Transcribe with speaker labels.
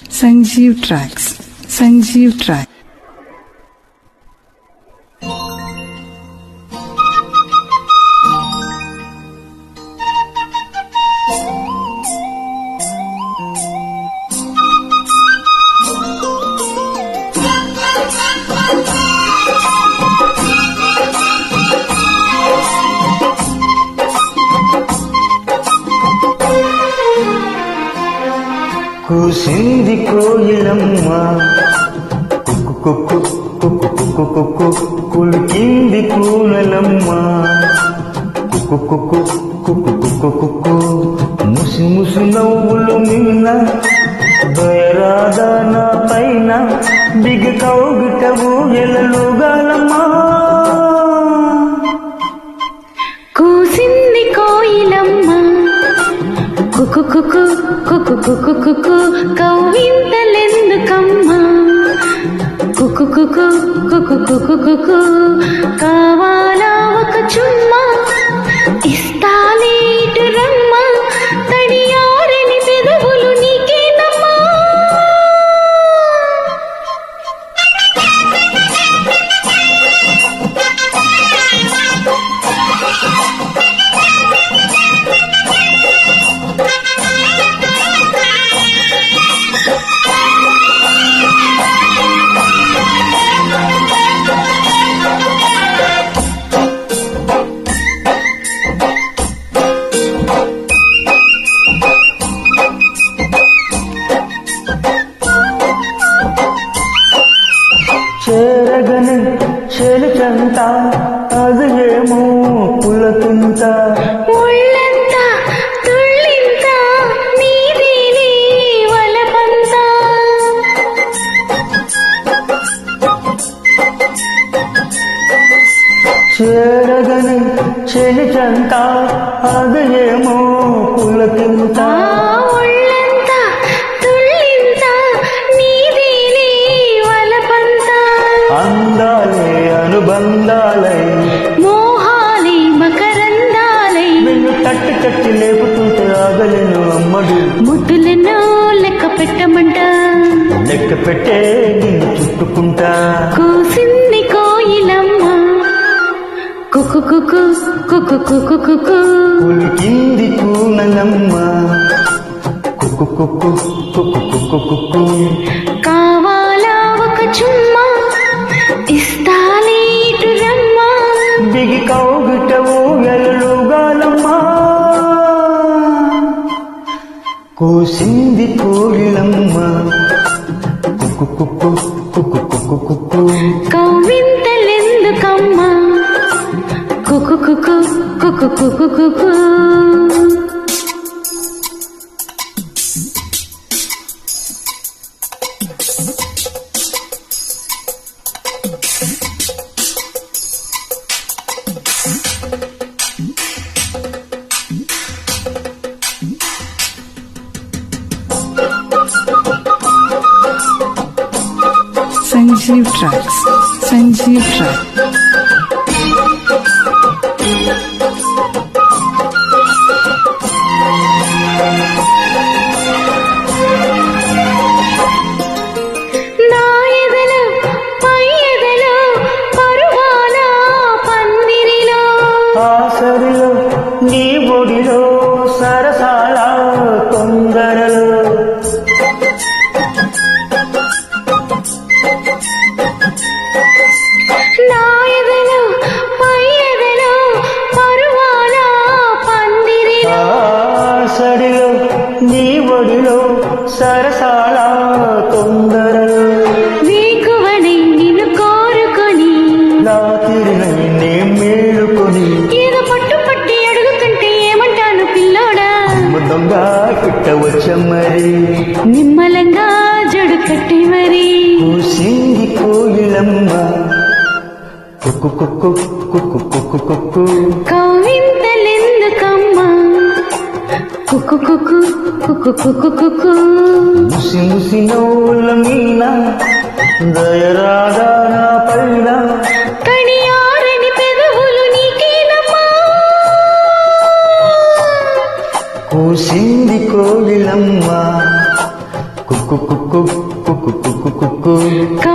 Speaker 1: Sanjeev Tracks. Sanjeev Track.
Speaker 2: కూసింది కోయిలమ్మ కుక్కు కుక్కు కుక్కు కుక్కు కులికింది కూనలమ్మ కుక్కు కుక్కు కుక్కు కుక్కు కుక్కు ముసి ముసి నవ్వులు నిన్న దయరాదా నా పైన బిగ కౌగిటవు ఎలలుగాలమ్మా
Speaker 3: కూసింది కోయిలమ్మ కుకు కుకు కుకు కుకు కుకు కవ్వింతలెందుకమ్మా కుకు కుకు కుకు కుకు కుకు కావాలా ఒక చుమ్మా ఇస్తాలే ఇటు రమ్మా తడియారని పెదవులు నీకేనమ్మా
Speaker 2: చేరగని చెలికంత అది ఏమో పులకింత
Speaker 3: ఒళ్ళంతా తుళ్ళింత నీదేనే వలపంత
Speaker 2: చేరగని చెలికంత అది ఏమో పులకింత
Speaker 3: ఒళ్ళంతా తుళ్ళింత నీదేనే వలపంత
Speaker 2: అందాలే అనుబంధాలై
Speaker 3: మోహాలే మకరందాలై
Speaker 2: నిన్ను తట్టి తట్టి లేపుతుంటే ఆగలేను అమ్మడు
Speaker 3: ముద్దులను లెక్క పెట్టమంట
Speaker 2: లెక్క పెట్టే నిన్ను చుట్టుకుంటా
Speaker 3: కూసింది కోయిలమ్మ కుకు కుకు కుకు కుకు కుకు
Speaker 2: కులికింది కూనలమ్మ కుక్కు కుక్కు కుక్కు కుక్కు కుక్కు
Speaker 3: కావాలా ఒక చుమ్మా ఇస్తాలే ఇటు రమ్మా
Speaker 2: బిగి కౌగిటవు ఎల్లుగాలమ్మా కూసింది కోయిలమ్మ కుక్కు కుక్కు కుక్కు కుక్కు కుక్కు
Speaker 3: కవ్వింతలెందుకమ్మా Kuku Kuku Kuku Kuku Kuku
Speaker 1: Sanjeev Tracks. Sanjeev Track.
Speaker 3: నా ఎదలో పై ఎదలో పరువాల పందిరిలో
Speaker 2: ఆసరిలో నీ ఒడిలో సరసాల తొందరలో
Speaker 3: నా ఎదలో పై ఎదలో పరువాల పందిరిలో
Speaker 2: ఆసరిలో నీ ఒడిలో సరసాల తొందరలో
Speaker 3: వేకువని నిన్ను కోరుకొని
Speaker 2: రాత్రి నే మేలుకొని
Speaker 3: ఏదో పట్టు పట్టి అడుగుతుంటే ఏమంటాను పిల్లోడా
Speaker 2: దొంగ పుట్టవచ్చమ్మరి
Speaker 3: నిమ్మలంగా జడు కట్టి మరి
Speaker 2: కూసింది కోయిలమ్మ కుక్కు కుక్కు కుక్కు కుక్కు కుక్కు
Speaker 3: కవ్వింతలెందుకమ్మా కుకు కుకు కుకు కుకు కుకు
Speaker 2: ముసి ముసి నవ్వుల మీన దయరాగా నా పైన
Speaker 3: కడియారని పెదవులు నీకేనమ్మా
Speaker 2: కూసింది కోయిలమ్మ కుక్కు కుక్కు కుక్కు కుక్కు కుక్కు కుక్కు